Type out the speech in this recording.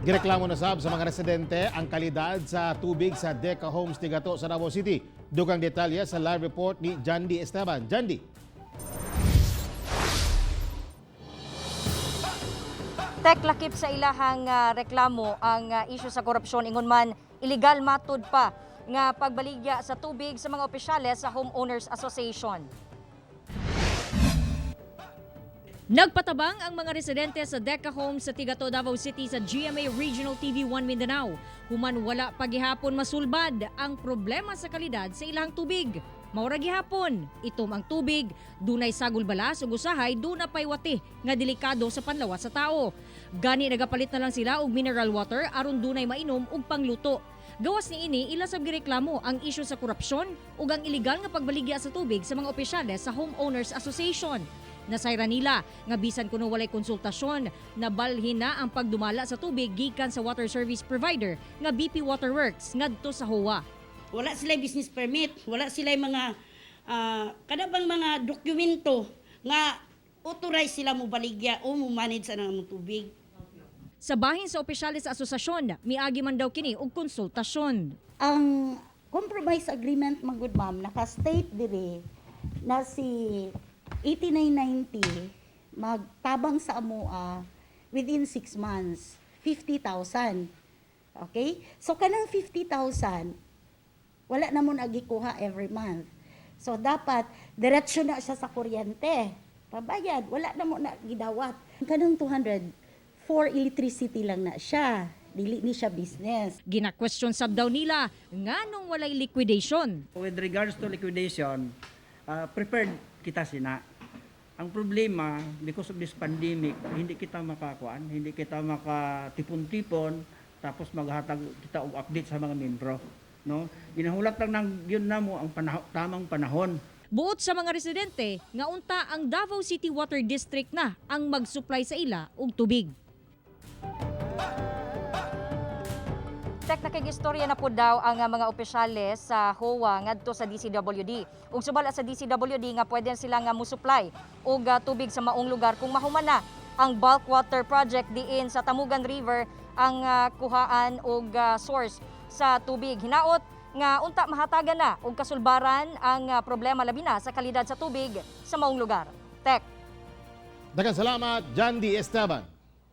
Gireklamo na sab sa mga residente ang kalidad sa tubig sa Deca Homes Tigato sa Davao City. Dugang detalye sa live report ni Jandy Esteban. Jandy. Tek lakip sa ilahang reklamo ang isyu sa korupsyon ingon man illegal matud pa nga pagbaligya sa tubig sa mga opisyales sa Homeowners Association. Nagpatabang ang mga residente sa Deca Homes sa Tigato, Davao City sa GMA Regional TV 1 Mindanao. Human wala pagihapon masulbad ang problema sa kalidad sa ilang tubig. Maura gihapon, itom ang tubig, dunay sagol balas ug usahay duna pay wati nga delikado sa panlawas sa tao. Gani nagapalit na lang sila og mineral water aron dunay mainom ug pangluto. Gawas ni ini ila sab gireklamo ang isyu sa korupsyon ug ang illegal nga pagbaligya sa tubig sa mga opisyales sa Homeowners Association. Nasayra nila nga bisan kuno walay konsultasyon, nabalhin na ang pagdumala sa tubig gikan sa water service provider nga BP Waterworks ngadto sa HOA. Wala sila business permit, wala sila mga kada bang mga dokumento nga authorize sila mo baligya o mo manage sa nang tubig. Sa bahin sa opisyales sa asosasyon, miagi man daw kini og konsultasyon. Ang compromise agreement magud ma'am naka-state dire na si 8990 magtabang sa amoa within 6 months 50,000. Okay? So kanang 50,000 wala na mo nagikuha every month. So dapat diretso na siya sa kuryente. Pabayad, wala na mo na gidawat. Kanang 200 for electricity lang na siya. Dili ni siya business. Gina-question sab daw nila nganong walay liquidation. With regards to liquidation, prepared kita sina. Ang problema, because of this pandemic, hindi kita makakuan, hindi kita makatipon-tipon, tapos maghatag kita og update sa mga membro. No? Ginahulat lang ng yun na mo ang tamang panahon. Buot sa mga residente, nga unta ang Davao City Water District na ang mag-supply sa ila og tubig. Tek nakigistorya na po daw ang mga opisyales sa HOA ngadto sa DCWD. Ug subala sa DCWD nga pwede sila nga mo-supply og tubig sa maong lugar kung mahuman na ang bulk water project diin sa Tamugan River ang kuhaan og source sa tubig. Hinaot nga unta mahatagan na og kasulbaran ang problema labi na sa kalidad sa tubig sa maong lugar. Tek. Daghang salamat, Jandy Esteban.